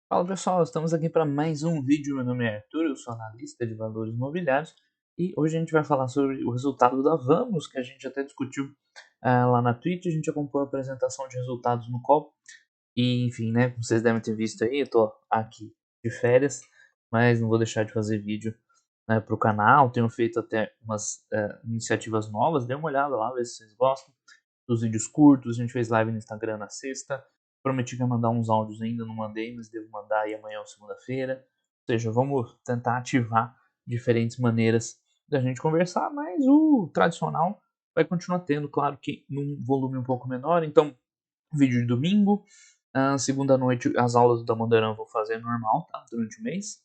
Fala pessoal, estamos aqui para mais um vídeo. Meu nome é Arthur, eu sou analista de valores imobiliários e hoje a gente vai falar sobre o resultado da Vamos, que a gente até discutiu lá na Twitch. A gente acompanhou a apresentação de resultados no call e, enfim, né, como vocês devem ter visto aí, eu tô aqui de férias, mas não vou deixar de fazer vídeo para o canal. Tenho feito até umas iniciativas novas, dê uma olhada lá, ver se vocês gostam dos vídeos curtos. A gente fez live no Instagram na sexta. Prometi que ia mandar uns áudios ainda, não mandei, mas devo mandar aí amanhã ou segunda-feira. Ou seja, vamos tentar ativar diferentes maneiras da gente conversar, mas o tradicional vai continuar tendo, claro que num volume um pouco menor. Então, vídeo de domingo, segunda noite as aulas da Mandaran eu vou fazer normal, tá? Durante o mês.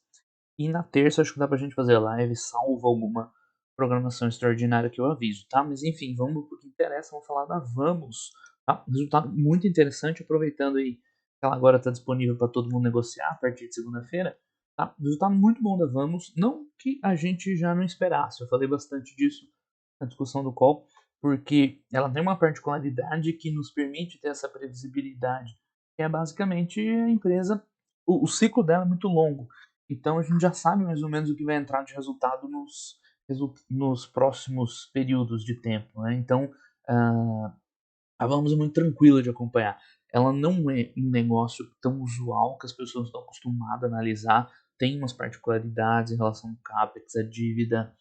E na terça acho que dá pra gente fazer live, salvo alguma programação extraordinária que eu aviso, tá? Mas enfim, vamos pro que interessa, vamos falar da Vamos, tá? Resultado muito interessante, aproveitando aí que ela agora está disponível para todo mundo negociar a partir de segunda-feira, tá? Resultado muito bom da Vamos, não que a gente já não esperasse, eu falei bastante disso na discussão do call, porque ela tem uma particularidade que nos permite ter essa previsibilidade, que é basicamente a empresa, o ciclo dela é muito longo. Então a gente já sabe mais ou menos o que vai entrar de resultado nos próximos períodos de tempo, né? Então a Vamos é muito tranquila de acompanhar. Ela não é um negócio tão usual que as pessoas estão acostumadas a analisar. Tem umas particularidades em relação ao CAPEX, a dívida,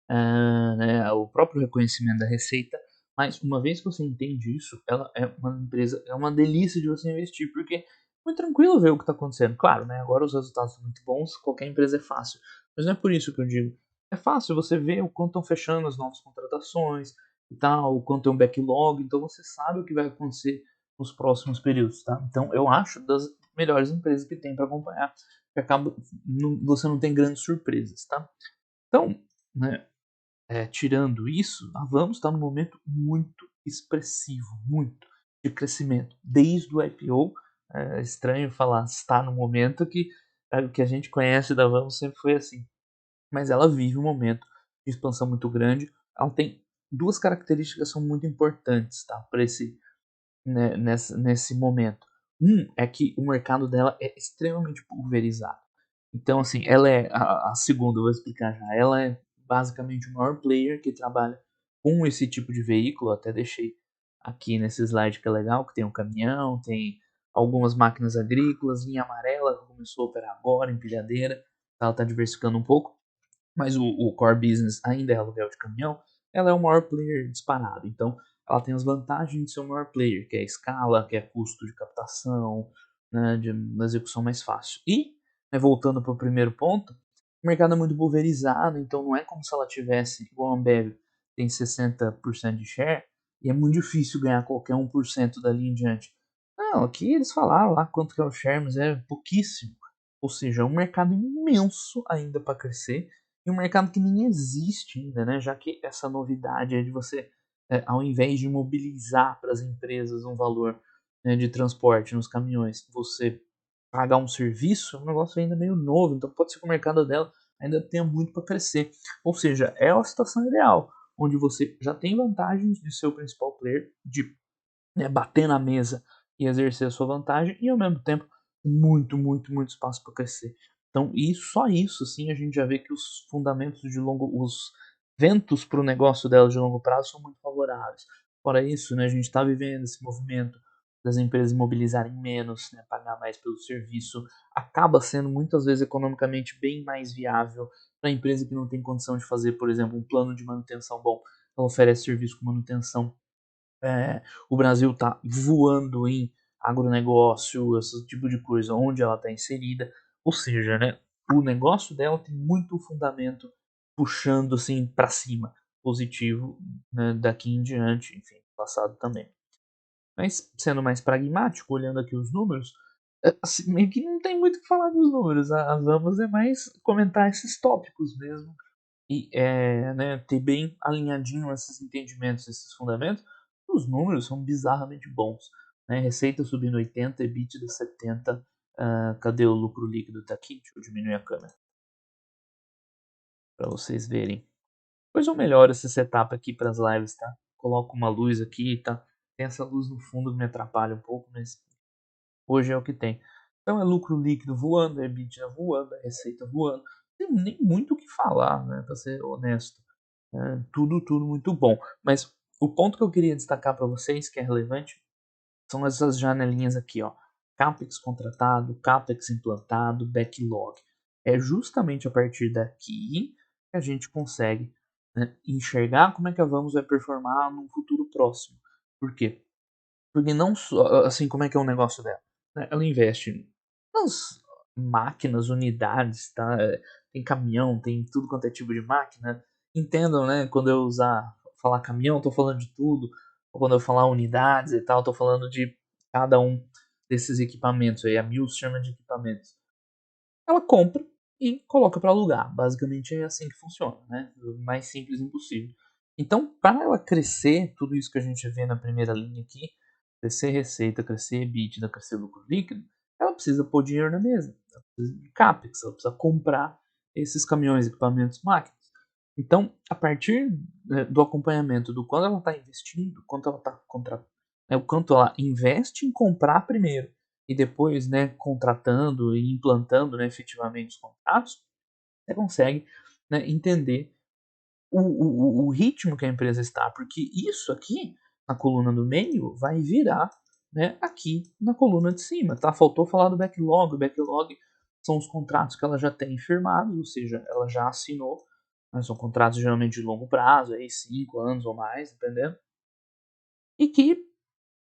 né, o próprio reconhecimento da receita. Mas uma vez que você entende isso, ela é uma empresa, é uma delícia de você investir, porque é muito tranquilo ver o que está acontecendo. Claro, né, agora os resultados são muito bons, qualquer empresa é fácil. Mas não é por isso que eu digo. É fácil você ver o quanto estão fechando as novas contratações e tal, o quanto é um backlog, então você sabe o que vai acontecer nos próximos períodos, tá? Então eu acho das melhores empresas que tem para acompanhar, que acaba, você não tem grandes surpresas, tá? Então, né, tirando isso, a Vamos está num momento muito expressivo, muito de crescimento. Desde o IPO, é estranho falar estar no momento que o que a gente conhece da Vamos sempre foi assim. Mas ela vive um momento de expansão muito grande. Ela tem duas características que são muito importantes, tá, para nesse momento. Um é que o mercado dela é extremamente pulverizado. Então, assim, ela é a segunda, eu vou explicar já. Ela é basicamente o maior player que trabalha com esse tipo de veículo. Até deixei aqui nesse slide que é legal, que tem um caminhão, tem algumas máquinas agrícolas, linha amarela que começou a operar agora, empilhadeira. Ela está diversificando um pouco, mas o core business ainda é aluguel de caminhão. Ela é o maior player disparado. Então, ela tem as vantagens de ser o maior player, que é a escala, que é custo de captação, né, de uma execução mais fácil. E, né, voltando para o primeiro ponto, o mercado é muito pulverizado, então não é como se ela tivesse, igual a Ambev, tem 60% de share, e é muito difícil ganhar qualquer 1% dali em diante. Não, aqui eles falaram lá quanto que é o share, mas é pouquíssimo. Ou seja, é um mercado imenso ainda para crescer, e um mercado que nem existe ainda, né? Já que essa novidade é de você, ao invés de mobilizar para as empresas um valor, né, de transporte nos caminhões, você pagar um serviço, é um negócio ainda meio novo. Então pode ser que o mercado dela ainda tenha muito para crescer. Ou seja, é uma situação ideal, onde você já tem vantagens de ser o principal player, de, né, bater na mesa e exercer a sua vantagem, e ao mesmo tempo muito espaço para crescer. Então, só isso, sim, a gente já vê que os fundamentos de longo, os ventos para o negócio dela de longo prazo são muito favoráveis. Fora isso, né, a gente está vivendo esse movimento das empresas mobilizarem menos, né, pagar mais pelo serviço, acaba sendo muitas vezes economicamente bem mais viável para a empresa que não tem condição de fazer, por exemplo, um plano de manutenção bom. Ela oferece serviço com manutenção. O Brasil está voando em agronegócio, esse tipo de coisa, onde ela está inserida. Ou seja, né, o negócio dela tem muito fundamento puxando assim para cima, positivo, né, daqui em diante, enfim, passado também. Mas sendo mais pragmático, olhando aqui os números, assim, meio que não tem muito o que falar dos números. A Vamos é mais comentar esses tópicos mesmo e né, ter bem alinhadinho esses entendimentos, esses fundamentos. Os números são bizarramente bons, né? Receita subindo 80, EBITDA 70. Cadê o lucro líquido? Tá aqui, deixa eu diminuir a câmera para vocês verem. Depois eu melhoro esse setup aqui para as lives, tá? Coloco uma luz aqui, tá? Tem essa luz no fundo que me atrapalha um pouco, mas hoje é o que tem. Então é lucro líquido voando, é EBITDA voando, é receita voando. Não tem nem muito o que falar, né, para ser honesto. Tudo muito bom. Mas o ponto que eu queria destacar para vocês, que é relevante, são essas janelinhas aqui, ó. CAPEX contratado, CAPEX implantado, backlog. É justamente a partir daqui que a gente consegue, né, enxergar como é que a Vamos vai performar num futuro próximo. Por quê? Porque não só, assim, como é que é o negócio dela? Né? Ela investe nas máquinas, unidades, tá? Tem caminhão, tem tudo quanto é tipo de máquina. Entendam, né? Quando eu falar caminhão, tô falando de tudo. Ou quando eu falar unidades e tal, tô falando de cada um desses equipamentos aí. A Mills chama de equipamentos. Ela compra e coloca para alugar. Basicamente é assim que funciona, né? O mais simples impossível. Então, para ela crescer, tudo isso que a gente vê na primeira linha aqui, crescer receita, crescer EBITDA, crescer lucro líquido, ela precisa pôr dinheiro na mesa. Ela precisa de CAPEX, ela precisa comprar esses caminhões, equipamentos, máquinas. Então, a partir do acompanhamento do quanto ela está investindo, quanto ela está contratando, o quanto ela investe em comprar primeiro e depois, né, contratando e implantando, né, efetivamente os contratos, você consegue, né, entender o ritmo que a empresa está, porque isso aqui na coluna do meio vai virar, né, aqui na coluna de cima, tá? Faltou falar do backlog. O backlog são os contratos que ela já tem firmados, ou seja, ela já assinou, né, são contratos geralmente de longo prazo, aí 5 anos ou mais, dependendo, e que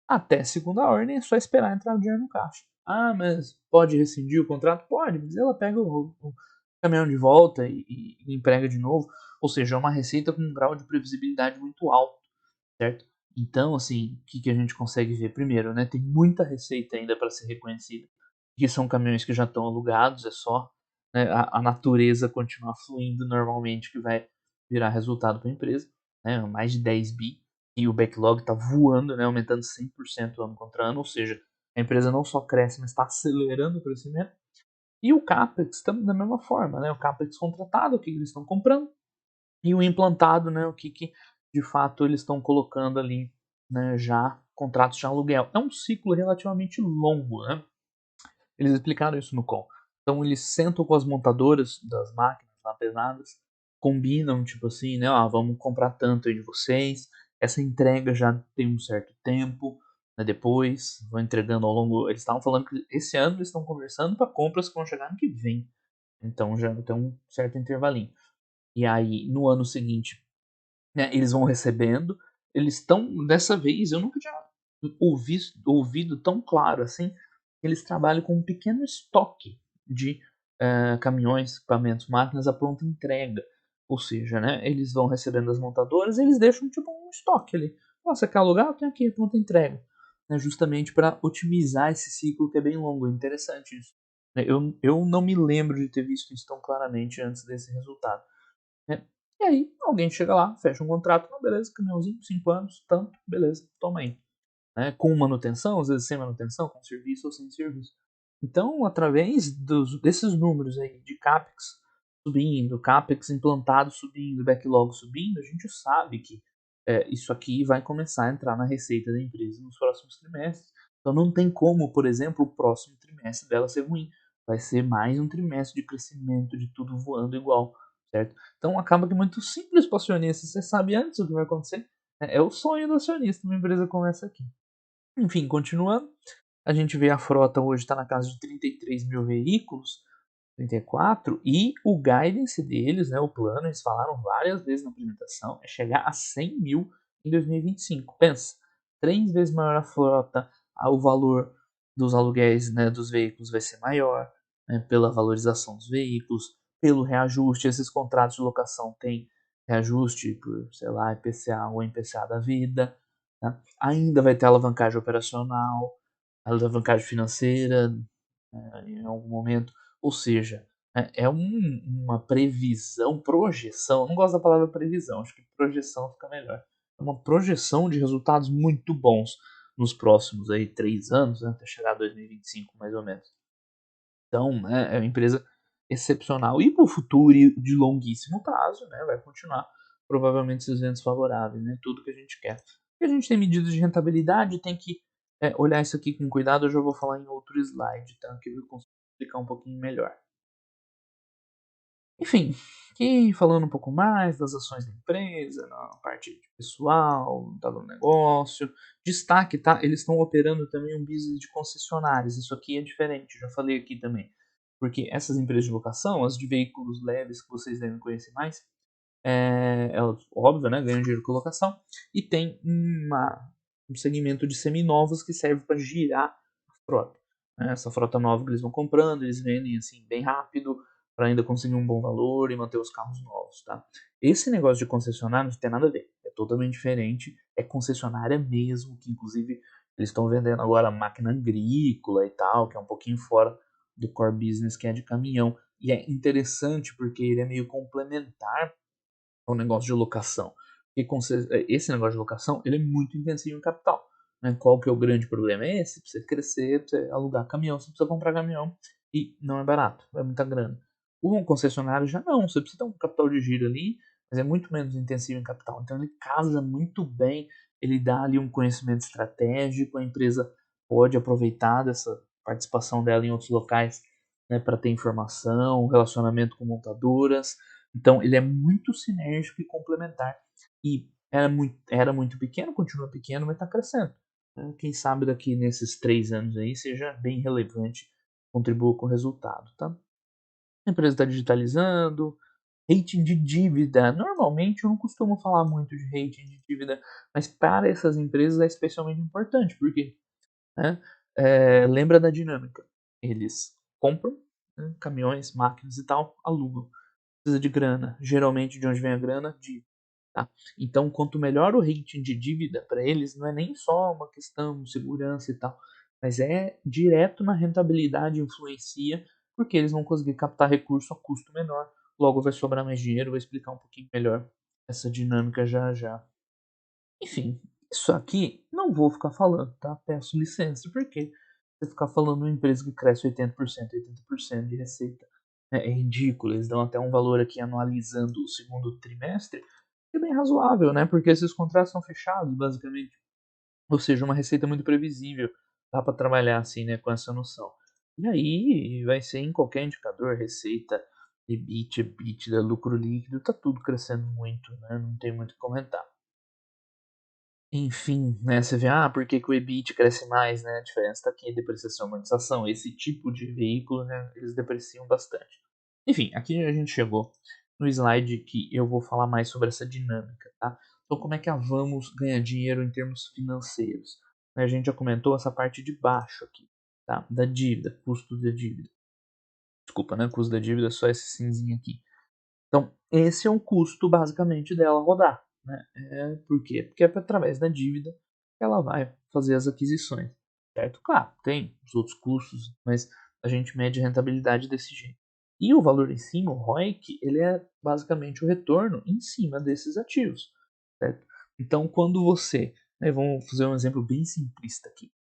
até segunda ordem é só esperar entrar o dinheiro no caixa. Ah, mas pode rescindir o contrato? Pode, mas ela pega o caminhão de volta e emprega de novo. Ou seja, é uma receita com um grau de previsibilidade muito alto, certo? Então, assim, o que a gente consegue ver primeiro, né? Tem muita receita ainda para ser reconhecida, que são caminhões que já estão alugados, é só, né, a natureza continuar fluindo normalmente que vai virar resultado para a empresa, né? Mais de 10 bi e o backlog está voando, né? Aumentando 100% ano contra ano, ou seja, a empresa não só cresce, mas está acelerando o crescimento. E o CAPEX também da mesma forma, né? O CAPEX contratado, o que eles estão comprando, e o implantado, né, o que de fato eles estão colocando ali, né, já contratos de aluguel. É um ciclo relativamente longo, né? Eles explicaram isso no call. Então eles sentam com as montadoras das máquinas lá pesadas, combinam tipo assim, né, vamos comprar tanto aí de vocês. Essa entrega já tem um certo tempo, né, depois vão entregando ao longo. Eles estavam falando que esse ano eles estão conversando para compras que vão chegar no que vem. Então já tem um certo intervalinho. E aí no ano seguinte, né, eles vão recebendo, eles estão, dessa vez, eu nunca tinha ouvido tão claro assim, eles trabalham com um pequeno estoque de caminhões, equipamentos, máquinas à pronta entrega. Ou seja, né, eles vão recebendo das montadoras e eles deixam tipo um estoque ali. Nossa, quer alugar? Eu tenho aqui a pronta entrega. Né, justamente para otimizar esse ciclo que é bem longo. É interessante isso. Eu não me lembro de ter visto isso tão claramente antes desse resultado. Né? E aí, alguém chega lá, fecha um contrato, beleza, caminhãozinho, 5 anos, tanto, beleza, toma aí. Né? Com manutenção, às vezes sem manutenção, com serviço ou sem serviço. Então, através desses números aí de CAPEX subindo, CAPEX implantado subindo, backlog subindo, a gente sabe que isso aqui vai começar a entrar na receita da empresa nos próximos trimestres. Então, não tem como, por exemplo, o próximo trimestre dela ser ruim. Vai ser mais um trimestre de crescimento, de tudo voando igual, certo? Então, acaba que é muito simples para o acionista. Você sabe antes o que vai acontecer. É o sonho do acionista, uma empresa como essa aqui. Enfim, continuando, a gente vê a frota hoje está na casa de 33 mil veículos, 34, e o guidance deles, né, o plano, eles falaram várias vezes na apresentação, é chegar a 100 mil em 2025. Pensa, 3 vezes maior a frota, o valor dos aluguéis, né, dos veículos vai ser maior, né, pela valorização dos veículos, pelo reajuste, esses contratos de locação têm reajuste por, sei lá, IPCA ou IPCA da vida, tá? Ainda vai ter alavancagem operacional, alavancagem financeira, em algum momento. Ou seja, uma previsão, projeção. Eu não gosto da palavra previsão, acho que projeção fica melhor. É uma projeção de resultados muito bons nos próximos aí 3 anos, né, até chegar a 2025 mais ou menos. Então, é uma empresa excepcional. E para o futuro e de longuíssimo prazo, né, vai continuar provavelmente esses ventos favoráveis, né, tudo que a gente quer. E a gente tem medidas de rentabilidade, tem que olhar isso aqui com cuidado, eu já vou falar em outro slide, tá? Que eu consigo explicar um pouquinho melhor. Enfim, e falando um pouco mais das ações da empresa, na parte de pessoal, do negócio, destaque, tá? Eles estão operando também um business de concessionárias. Isso aqui é diferente, já falei aqui também. Porque essas empresas de locação, as de veículos leves que vocês devem conhecer mais, elas, óbvio, né, ganham dinheiro com locação, e tem um segmento de seminovos que serve para girar a frota. Né? Essa frota nova que eles vão comprando, eles vendem assim bem rápido, para ainda conseguir um bom valor e manter os carros novos, tá? Esse negócio de concessionária não tem nada a ver, é totalmente diferente, é concessionária mesmo, que inclusive eles estão vendendo agora máquina agrícola e tal, que é um pouquinho fora do core business que é de caminhão. E é interessante porque ele é meio complementar ao negócio de locação. E esse negócio de locação ele é muito intensivo em capital. Né? Qual que é o grande problema? É esse, pra você crescer, pra você alugar caminhão, você precisa comprar caminhão e não é barato, é muita grana. Um concessionário já não, você precisa ter um capital de giro ali, mas é muito menos intensivo em capital. Então ele casa muito bem, ele dá ali um conhecimento estratégico, a empresa pode aproveitar dessa participação dela em outros locais, né, para ter informação, relacionamento com montadoras. Então ele é muito sinérgico e complementar. E era muito pequeno, continua pequeno, mas está crescendo. Quem sabe daqui nesses 3 anos aí seja bem relevante, contribua com o resultado, tá? A empresa está digitalizando, rating de dívida. Normalmente eu não costumo falar muito de rating de dívida, mas para essas empresas é especialmente importante, porque né, lembra da dinâmica. Eles compram, né, caminhões, máquinas e tal, alugam. Precisa de grana. Geralmente de onde vem a grana? De tá? Então, quanto melhor o rating de dívida para eles, não é nem só uma questão de segurança e tal, mas é direto na rentabilidade, influencia, porque eles vão conseguir captar recurso a custo menor. Logo vai sobrar mais dinheiro, vou explicar um pouquinho melhor essa dinâmica já já. Enfim, isso aqui não vou ficar falando, tá? Peço licença, porque você ficar falando uma empresa que cresce 80%, 80% de receita é ridículo. Eles dão até um valor aqui anualizando o segundo trimestre, que é bem razoável, né? Porque esses contratos são fechados, basicamente. Ou seja, uma receita muito previsível. Dá para trabalhar assim, né, com essa noção. E aí vai ser em qualquer indicador, receita, EBIT, EBITDA, lucro líquido, tá tudo crescendo muito, né? Não tem muito o que comentar. Enfim, né, você vê, por que, que o EBIT cresce mais, né? A diferença está aqui em depreciação e amortização. Esse tipo de veículo, né, eles depreciam bastante. Enfim, aqui a gente chegou no slide que eu vou falar mais sobre essa dinâmica, tá? Então, como é que a Vamos ganha dinheiro em termos financeiros? A gente já comentou essa parte de baixo aqui, tá? Da dívida, custo da dívida. Desculpa, né? Custo da dívida é só esse cinzinho aqui. Então, esse é um custo basicamente dela rodar. Né? Por quê? Porque é através da dívida que ela vai fazer as aquisições. Certo? Claro, tem os outros custos, mas a gente mede a rentabilidade desse jeito. E o valor em cima, o ROIC, ele é basicamente o retorno em cima desses ativos. Certo? Então, quando você. Né, vamos fazer um exemplo bem simplista aqui.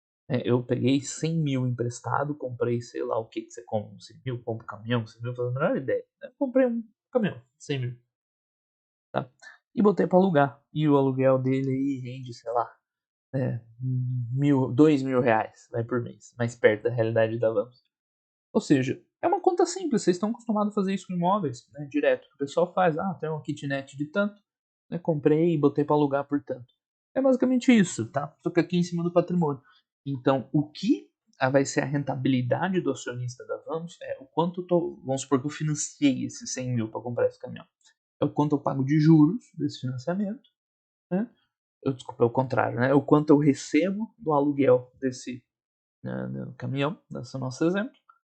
Eu peguei 100 mil emprestado, comprei, sei lá o que, que você compra, 100 mil, compra um caminhão, 100 mil, faz a menor ideia. Comprei um caminhão, 100 mil, tá? E botei para alugar. E o aluguel dele aí rende, sei lá, 2.000 reais, vai por mês, mais perto da realidade da Vamos. Ou seja, é uma conta simples, vocês estão acostumados a fazer isso com imóveis, né, direto. O pessoal faz, tem uma kitnet de tanto, né, comprei e botei para alugar por tanto. É basicamente isso, tá? Só que aqui em cima do patrimônio. Então, o que vai ser a rentabilidade do acionista da Vamos é o quanto vamos supor que eu financiei esses 100 mil para comprar esse caminhão. É o quanto eu pago de juros desse financiamento, né? Desculpa, é o contrário, né? É o quanto eu recebo do aluguel desse caminhão, nesse nosso exemplo,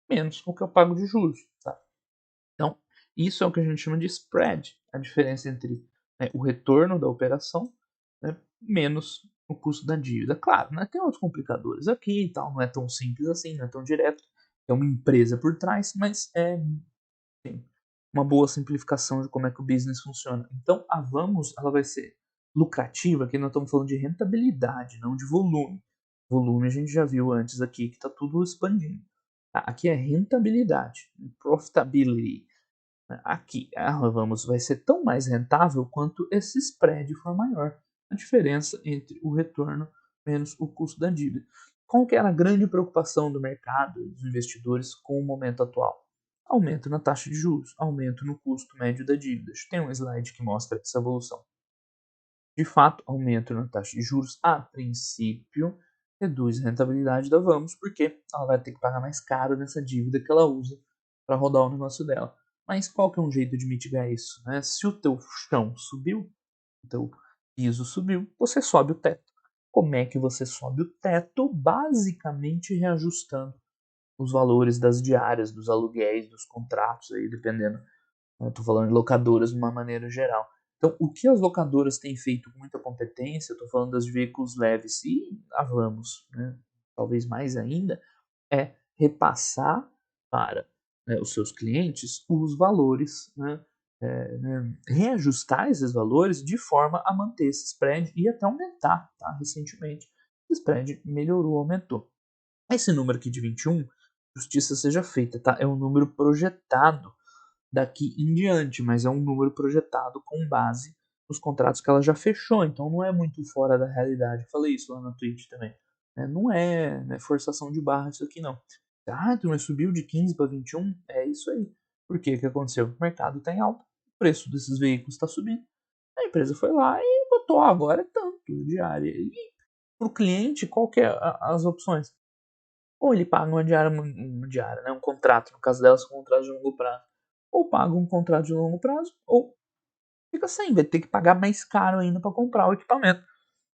menos o que eu pago de juros, tá? Então, isso é o que a gente chama de spread, a diferença entre o retorno da operação, né, menos o custo da dívida. Claro, né, tem outros complicadores aqui e tal, não é tão simples assim, não é tão direto. É uma empresa por trás, mas é uma boa simplificação de como é que o business funciona. Então, a Vamos, ela vai ser lucrativa, aqui nós estamos falando de rentabilidade, não de volume. Volume a gente já viu antes aqui, que está tudo expandindo. Aqui é rentabilidade, profitability. Aqui, a Vamos vai ser tão mais rentável quanto esse spread for maior. A diferença entre o retorno menos o custo da dívida. qual que era a grande preocupação do mercado e dos investidores com o momento atual? Aumento na taxa de juros, aumento no custo médio da dívida. Tem um slide que mostra essa evolução. De fato, aumento na taxa de juros, a princípio, reduz a rentabilidade da Vamos, porque ela vai ter que pagar mais caro nessa dívida que ela usa para rodar o negócio dela. Mas qual que é um jeito de mitigar isso? Né? Se o teu chão subiu, o teu piso subiu, você sobe o teto. Como é que você sobe o teto? Basicamente reajustando os valores das diárias, dos aluguéis, dos contratos, aí dependendo. Estou falando de locadoras de uma maneira geral. Então, o que as locadoras têm feito com muita competência, estou falando das veículos leves e a Vamos, né, talvez mais ainda, é repassar para, né, os seus clientes os valores, reajustar esses valores de forma a manter esse spread e até aumentar. Tá? Recentemente, o spread melhorou, aumentou. Esse número aqui de 21, justiça seja feita, tá? É um número projetado daqui em diante, mas é um número projetado com base nos contratos que ela já fechou, então não é muito fora da realidade. Eu falei isso lá na Twitch também. Não é, forçação de barra isso aqui não. Ah, mas subiu de 15 para 21? É isso aí. Por quê? O que aconteceu? O mercado está em alta, o preço desses veículos está subindo. A empresa foi lá e botou agora é tanto diária. E para o cliente, qual que é as opções? Ou ele paga uma diária, né? Um contrato, no caso delas, um contrato de longo prazo. Ou paga um contrato de longo prazo, ou fica sem, vai ter que pagar mais caro ainda para comprar o equipamento.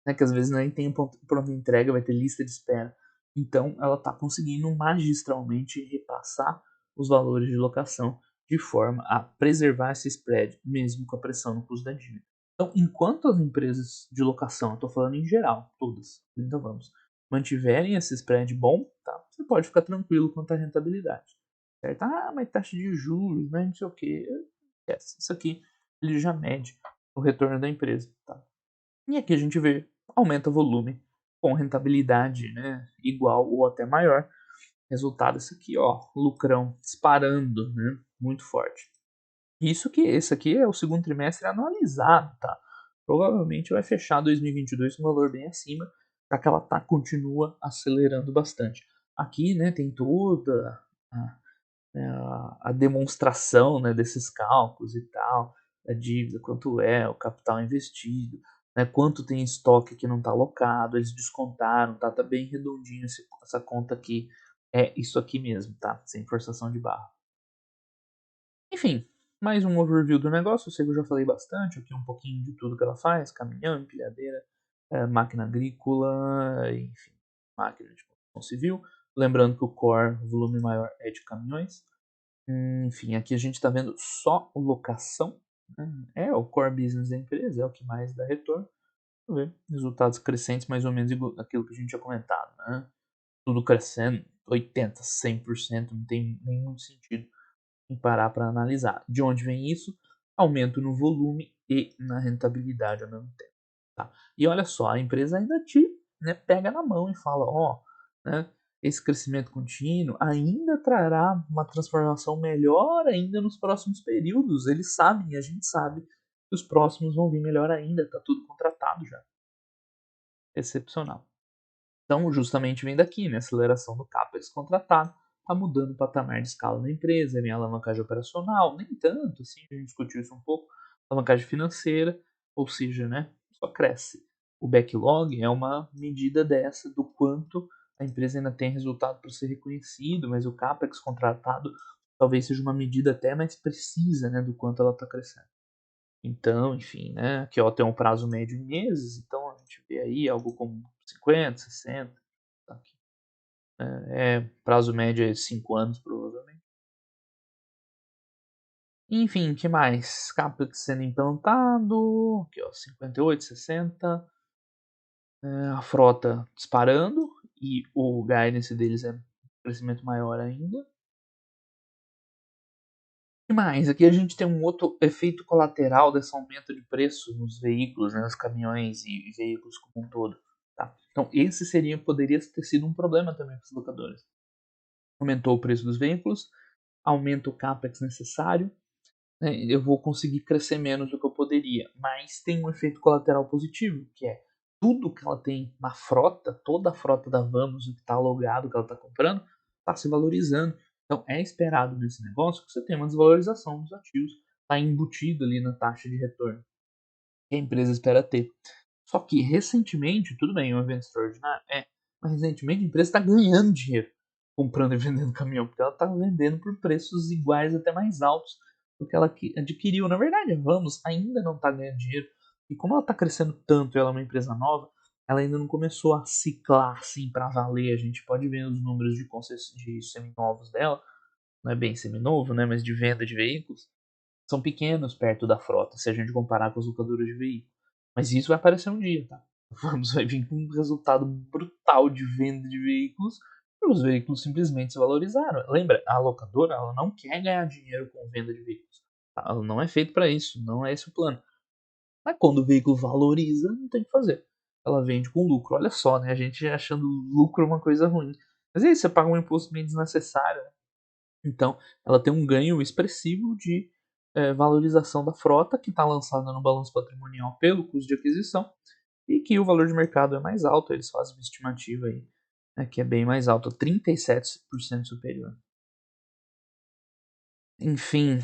Né? Que às vezes nem tem pronta entrega, vai ter lista de espera. Então ela está conseguindo magistralmente repassar os valores de locação de forma a preservar esse spread, mesmo com a pressão no custo da dívida. Então, enquanto as empresas de locação, estou falando em geral, todas, então vamos, mantiverem esse spread bom, tá? Você pode ficar tranquilo quanto à rentabilidade. Certo? Ah, mas taxa de juros, né? Não sei o que. Isso aqui ele já mede o retorno da empresa. Tá? E aqui a gente vê, aumenta o volume com rentabilidade, né? Igual ou até maior. Resultado isso aqui, ó, lucrão disparando, né? Muito forte. Isso que esse aqui é o segundo trimestre anualizado, tá? Provavelmente vai fechar 2022 com um valor bem acima, já que ela continua acelerando bastante. Aqui, né, tem toda a demonstração, né, desses cálculos e tal, a dívida, quanto é, o capital investido, né, quanto tem estoque que não está alocado, eles descontaram, tá bem redondinho essa conta aqui, é isso aqui mesmo, tá? Sem forçação de barra. Enfim, mais um overview do negócio. Eu sei que eu já falei bastante aqui, um pouquinho de tudo que ela faz: caminhão, empilhadeira, máquina agrícola, enfim, máquina de construção civil. Lembrando que o core, o volume maior, é de caminhões. Enfim, aqui a gente está vendo só locação. Né? É o core business da empresa, é o que mais dá retorno. Resultados crescentes, mais ou menos aquilo que a gente tinha comentado. Né? Tudo crescendo, 80%, 100%, não tem nenhum sentido em parar para analisar. De onde vem isso? Aumento no volume e na rentabilidade ao mesmo tempo. Tá? E olha só, a empresa ainda te, né, pega na mão e fala, ó, né, esse crescimento contínuo ainda trará uma transformação melhor ainda nos próximos períodos. Eles sabem, a gente sabe que os próximos vão vir melhor ainda, está tudo contratado já. Excepcional. Então, justamente vem daqui, né? Aceleração do CAPEX contratado, está mudando o patamar de escala da empresa, vem alavancagem operacional, nem tanto, assim, a gente discutiu isso um pouco, alavancagem financeira, ou seja, né? Só cresce. O backlog é uma medida dessa, do quanto a empresa ainda tem resultado para ser reconhecido, mas o CAPEX contratado talvez seja uma medida até mais precisa, né? Do quanto ela está crescendo. Então, enfim, né? Aqui ó, tem um prazo médio em meses, então a gente vê aí algo como 50, 60. Tá aqui. Prazo médio é 5 anos, provavelmente. Enfim, que mais? CAPEX sendo implantado. Aqui ó, 58, 60. A frota disparando. E o guidance deles é um crescimento maior ainda. E mais? Aqui a gente tem um outro efeito colateral desse aumento de preço nos veículos, né, nos caminhões e veículos como um todo. Tá? Então, esse poderia ter sido um problema também para os locadores. Aumentou o preço dos veículos, aumenta o CAPEX necessário, né, eu vou conseguir crescer menos do que eu poderia. Mas tem um efeito colateral positivo, que é tudo que ela tem na frota, toda a frota da Vamos, o que está alugado, que ela está comprando, está se valorizando. Então é esperado nesse negócio que você tenha uma desvalorização dos ativos, está embutido ali na taxa de retorno que a empresa espera ter. Só que recentemente, tudo bem, é um evento extraordinário, mas recentemente a empresa está ganhando dinheiro comprando e vendendo caminhão, porque ela está vendendo por preços iguais até mais altos do que ela adquiriu. Na verdade, a Vamos ainda não está ganhando dinheiro, e como ela está crescendo tanto e ela é uma empresa nova, ela ainda não começou a ciclar assim para valer. A gente pode ver os números de seminovos dela, não é bem seminovo, né, mas de venda de veículos, são pequenos perto da frota, se a gente comparar com as locadoras de veículos. Mas isso vai aparecer um dia, tá? Vamos vai vir com um resultado brutal de venda de veículos, e os veículos simplesmente se valorizaram. Lembra, a locadora ela não quer ganhar dinheiro com venda de veículos. Tá? Ela não é feito para isso, não é esse o plano. Mas quando o veículo valoriza, não tem o que fazer. Ela vende com lucro. Olha só, né? A gente achando lucro uma coisa ruim. Mas é isso, você paga um imposto meio desnecessário. Então, ela tem um ganho expressivo de valorização da frota, que está lançada no balanço patrimonial pelo custo de aquisição, e que o valor de mercado é mais alto. Eles fazem uma estimativa aí, né, que é bem mais alto, 37% superior. Enfim,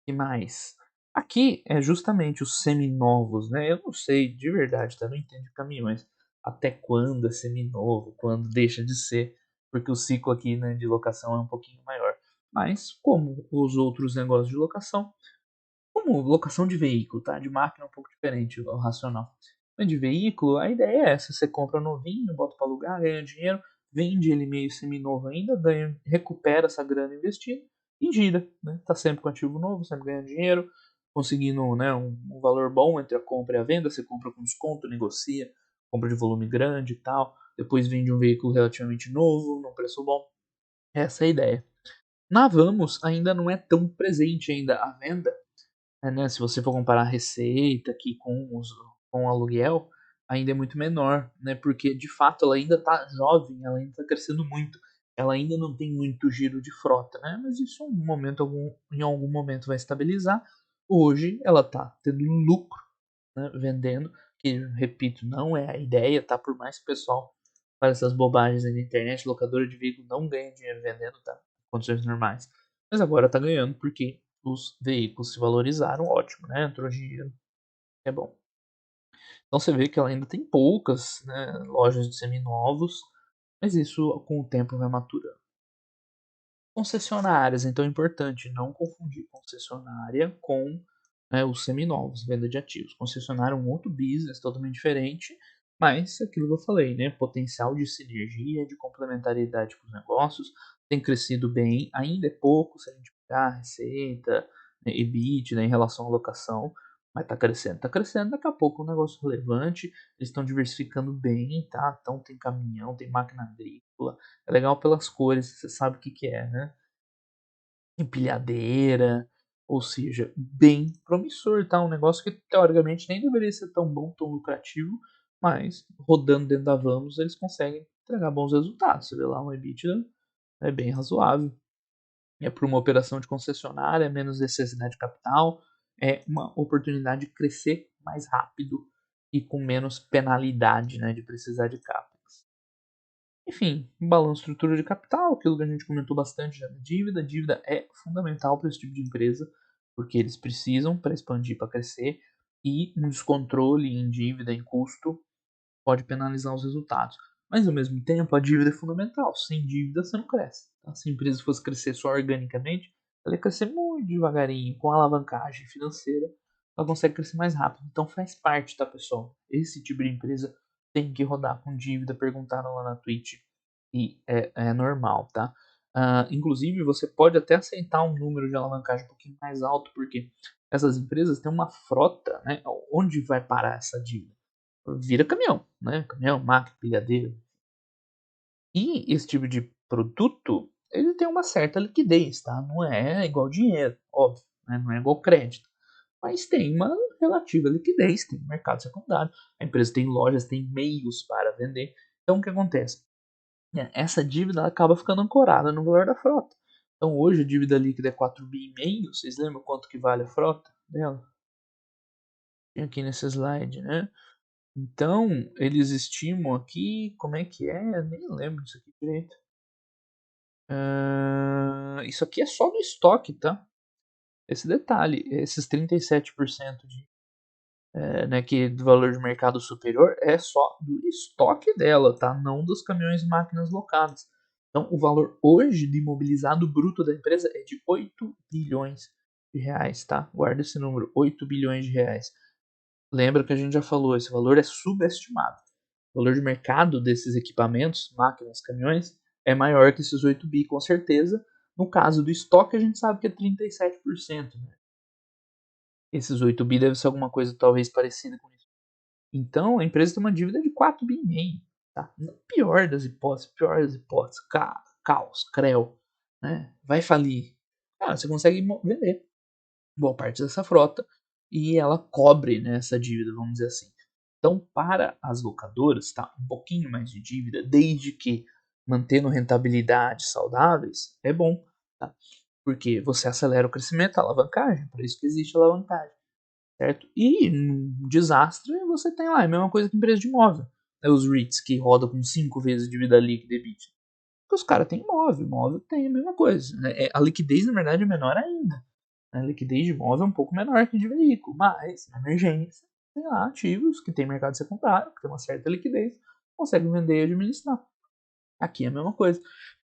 que mais? Aqui é justamente os seminovos, né? Eu não sei, de verdade, tá? Eu não entendo de caminhões. Até quando é seminovo, quando deixa de ser, porque o ciclo aqui, né, de locação é um pouquinho maior. Mas, como os outros negócios de locação, como locação de veículo, tá? De máquina é um pouco diferente o racional. Mas de veículo, a ideia é essa: você compra novinho, bota para alugar, ganha dinheiro, vende ele meio seminovo ainda, ganha, recupera essa grana investida e gira, né? Tá sempre com ativo novo, sempre ganhando dinheiro, conseguindo, né, um valor bom entre a compra e a venda. Você compra com desconto, negocia, compra de volume grande e tal, depois vende um veículo relativamente novo, num preço bom. Essa é a ideia. Na Vamos ainda não é tão presente ainda a venda, né, se você for comparar a receita aqui com o aluguel, ainda é muito menor, né? Porque de fato ela ainda está jovem, ela ainda está crescendo muito, ela ainda não tem muito giro de frota, né? Mas isso em algum momento vai estabilizar. Hoje ela está tendo lucro, né, vendendo, que repito, não é a ideia, tá? Por mais que o pessoal fale essas bobagens aí na internet, locadora de veículo não ganha dinheiro vendendo, tá? Em condições normais. Mas agora tá ganhando porque os veículos se valorizaram, ótimo, né? Entrou dinheiro, é bom. Então você vê que ela ainda tem poucas, né, lojas de seminovos, mas isso com o tempo vai maturando. Concessionárias, então é importante não confundir concessionária com, né, os seminovos, venda de ativos. Concessionária é um outro business totalmente diferente, mas aquilo que eu falei, né, potencial de sinergia, de complementariedade com os negócios, tem crescido bem, ainda é pouco se a gente pegar a receita, né, EBIT, né, em relação à locação, mas tá crescendo, daqui a pouco é um negócio relevante, eles estão diversificando bem, tá? Então tem caminhão, tem máquina agrícola, é legal pelas cores, você sabe o que que é, né? Empilhadeira, ou seja, bem promissor, tá? Um negócio que teoricamente nem deveria ser tão bom, tão lucrativo, mas rodando dentro da Vamos eles conseguem entregar bons resultados. Você vê lá um EBITDA é bem razoável. É para uma operação de concessionária, menos necessidade de capital, é uma oportunidade de crescer mais rápido e com menos penalidade, né, de precisar de capex. Enfim, balanço, estrutura de capital, aquilo que a gente comentou bastante já da dívida. Dívida é fundamental para esse tipo de empresa, porque eles precisam para expandir, para crescer, e um descontrole em dívida, em custo, pode penalizar os resultados. Mas ao mesmo tempo, a dívida é fundamental. Sem dívida, você não cresce. Tá? Se a empresa fosse crescer só organicamente, ela ia crescer muito devagarinho, com alavancagem financeira, ela consegue crescer mais rápido. Então faz parte, tá, pessoal? Esse tipo de empresa tem que rodar com dívida. Perguntaram lá na Twitch e é normal, tá? Inclusive, você pode até aceitar um número de alavancagem um pouquinho mais alto, porque essas empresas têm uma frota, né? Onde vai parar essa dívida? Vira caminhão, né? Caminhão, máquina, pilhadeira. E esse tipo de produto, ele tem uma certa liquidez, tá? Não é igual dinheiro, óbvio, né? Não é igual crédito. Mas tem uma relativa liquidez, tem um mercado secundário, a empresa tem lojas, tem meios para vender. Então o que acontece? Essa dívida ela acaba ficando ancorada no valor da frota. Então hoje a dívida líquida é 4,5 bi. Vocês lembram quanto que vale a frota dela? Tem aqui nesse slide, né? Então, eles estimam aqui, como é que é? Eu nem lembro disso aqui direito. Isso aqui é só do estoque, tá? Esse detalhe, esses 37% né, que do valor de mercado superior é só do estoque dela, tá? Não dos caminhões e máquinas locadas. Então, o valor hoje do imobilizado bruto da empresa é de 8 bilhões de reais, tá? Guarda esse número, 8 bilhões de reais. Lembra que a gente já falou, esse valor é subestimado. O valor de mercado desses equipamentos, máquinas, caminhões, é maior que esses 8 bi, com certeza. No caso do estoque, a gente sabe que é 37%, né? Esses 8 bi deve ser alguma coisa talvez parecida com isso. Então, a empresa tem uma dívida de 4 bi e meio. Tá? Pior das hipóteses, caos, creu, né? Vai falir. Você consegue vender boa parte dessa frota e ela cobre, né, essa dívida, vamos dizer assim. Então, para as locadoras, tá, um pouquinho mais de dívida, desde que mantendo rentabilidades saudáveis, é bom, tá? Porque você acelera o crescimento, a alavancagem, por isso que existe a alavancagem, certo? E num desastre, você tem lá, é a mesma coisa que empresa de imóvel. É os REITs que rodam com 5 vezes dívida líquida e EBITDA. Porque os caras têm imóvel, imóvel tem a mesma coisa. Né? A liquidez, na verdade, é menor ainda. A liquidez de imóvel é um pouco menor que de veículo, mas na emergência, tem lá ativos que tem mercado secundário, que tem uma certa liquidez, conseguem vender e administrar. Aqui é a mesma coisa.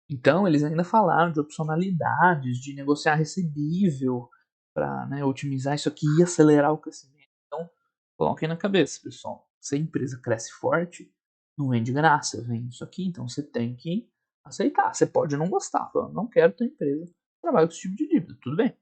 Então, eles ainda falaram de opcionalidades, de negociar recebível, para, né, otimizar isso aqui e acelerar o crescimento. Então, coloquem na cabeça, pessoal. Se a empresa cresce forte, não vem de graça, vem isso aqui. Então, você tem que aceitar. Você pode não gostar, falar, não quero ter empresa que trabalha com esse tipo de dívida. Tudo bem.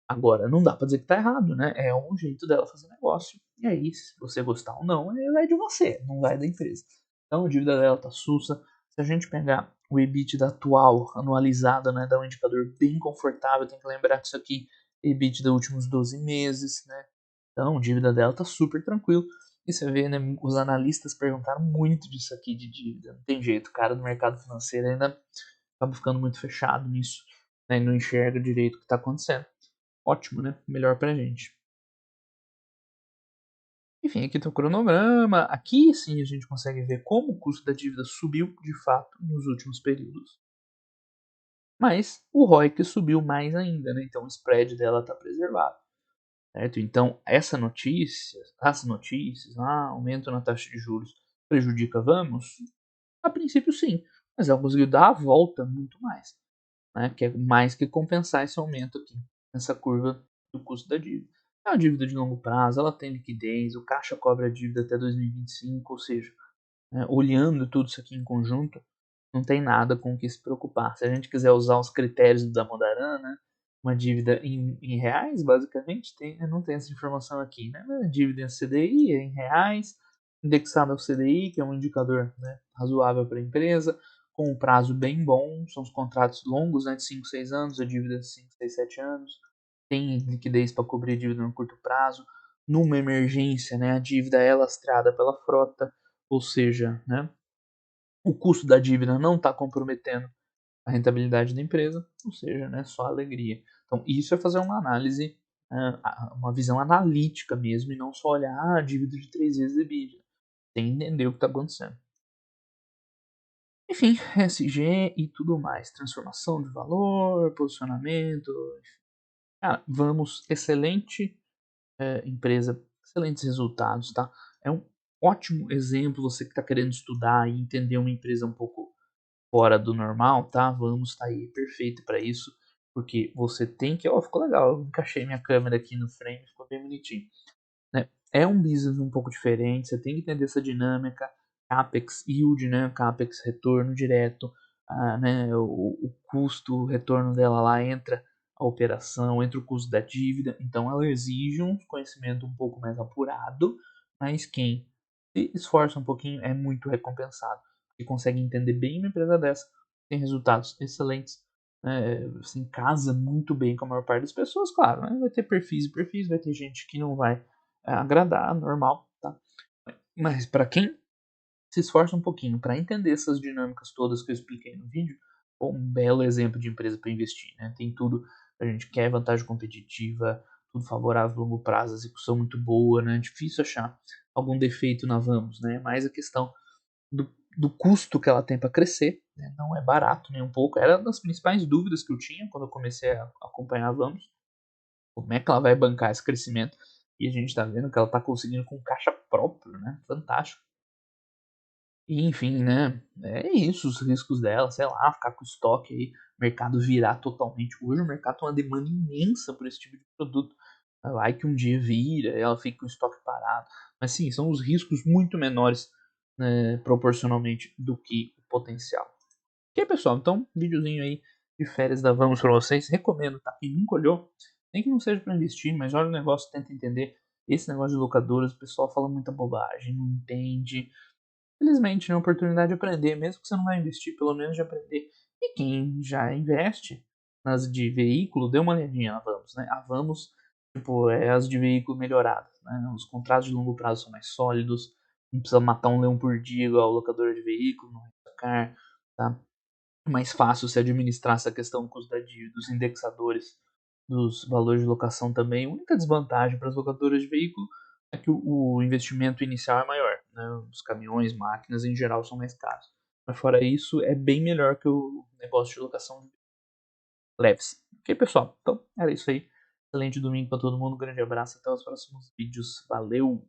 Agora, não dá pra dizer que tá errado, né? É um jeito dela fazer negócio. E aí, se você gostar ou não, é de você, não vai da empresa. Então, a dívida dela tá sussa. Se a gente pegar o EBITDA atual, anualizado, né, dá um indicador bem confortável. Tem que lembrar que isso aqui é EBITDA dos últimos 12 meses, né? Então, a dívida dela tá super tranquilo. E você vê, né, os analistas perguntaram muito disso aqui de dívida. Não tem jeito, o cara do mercado financeiro ainda acaba ficando muito fechado nisso, né, e não enxerga direito o que está acontecendo. Ótimo, né? Melhor pra gente. Enfim, aqui tem o cronograma. Aqui sim a gente consegue ver como o custo da dívida subiu de fato nos últimos períodos. Mas o ROIC subiu mais ainda, né? Então o spread dela está preservado. Certo? Então as notícias, aumento na taxa de juros prejudica Vamos? A princípio sim, mas ela conseguiu dar a volta muito mais, né? Que é mais que compensar esse aumento aqui, nessa curva do custo da dívida. É uma dívida de longo prazo, ela tem liquidez, o caixa cobra a dívida até 2025, ou seja, né, olhando tudo isso aqui em conjunto, não tem nada com o que se preocupar. Se a gente quiser usar os critérios do Damodaran, né, uma dívida em reais, basicamente, não tem essa informação aqui. Né? A dívida em CDI é em reais, indexada ao CDI, que é um indicador, né, razoável para a empresa, com um prazo bem bom, são os contratos longos, né, de 5, 6 anos, a dívida de 5, 6, 7 anos, tem liquidez para cobrir a dívida no curto prazo. Numa emergência, né, a dívida é lastrada pela frota, ou seja, né, o custo da dívida não está comprometendo a rentabilidade da empresa, ou seja, né, só alegria. Então, isso é fazer uma análise, uma visão analítica mesmo, e não só olhar a dívida de 3 vezes EBITDA. Tem que entender o que está acontecendo. Enfim, SG e tudo mais. Transformação de valor, posicionamento. Vamos, excelente empresa, excelentes resultados, tá? É um ótimo exemplo, você que está querendo estudar e entender uma empresa um pouco fora do normal, tá? Vamos estar aí perfeito para isso, porque você tem que, ficou legal, eu encaixei minha câmera aqui no frame, ficou bem bonitinho, né? É um business um pouco diferente, você tem que entender essa dinâmica, capex yield, né? Capex retorno direto, né? O custo, o retorno dela lá entra a operação, entra o custo da dívida, então ela exige um conhecimento um pouco mais apurado, mas quem se esforça um pouquinho é muito recompensado e consegue entender bem uma empresa dessa, tem resultados excelentes, assim, casa muito bem com a maior parte das pessoas, claro, né? Vai ter perfis e perfis, vai ter gente que não vai agradar, normal, tá? Mas para quem se esforça um pouquinho para entender essas dinâmicas todas que eu expliquei no vídeo, um belo exemplo de empresa para investir, né? Tem tudo, a gente quer vantagem competitiva, tudo favorável a longo prazo, execução muito boa, né? Difícil achar algum defeito na Vamos, né? Mais a questão do custo que ela tem para crescer, né? Não é barato nem um pouco. Era uma das principais dúvidas que eu tinha quando eu comecei a acompanhar a Vamos. Como é que ela vai bancar esse crescimento? E a gente está vendo que ela está conseguindo com caixa próprio, né? Fantástico. E, enfim, né? É isso, os riscos dela, sei lá, ficar com estoque aí, o mercado virar totalmente. Hoje o mercado tem uma demanda imensa por esse tipo de produto. Vai que um dia vira, ela fica com o estoque parado. Mas sim, são os riscos muito menores, né, proporcionalmente do que o potencial. Ok, pessoal, então, videozinho aí de férias da Vamos pra vocês. Recomendo, tá? Quem nunca olhou, nem que não seja para investir, mas olha o negócio, tenta entender. Esse negócio de locadoras, o pessoal fala muita bobagem, não entende. Felizmente, é uma oportunidade de aprender, mesmo que você não vai investir, pelo menos de aprender. E quem já investe nas de veículo, dê uma olhadinha na Vamos, né? A Vamos, tipo, é as de veículo melhoradas, né? Os contratos de longo prazo são mais sólidos, não precisa matar um leão por dia igual a locadora de veículo, no Rent-A-Car, tá? É mais fácil se administrar essa questão do custo da dívida, dos indexadores, dos valores de locação também. A única desvantagem para as locadoras de veículo é que o investimento inicial é maior. Né? Os caminhões, máquinas em geral são mais caros. Mas fora isso, é bem melhor que o negócio de locação de leves. Ok, pessoal? Então, era isso aí. Excelente domingo para todo mundo. Um grande abraço. Até os próximos vídeos. Valeu!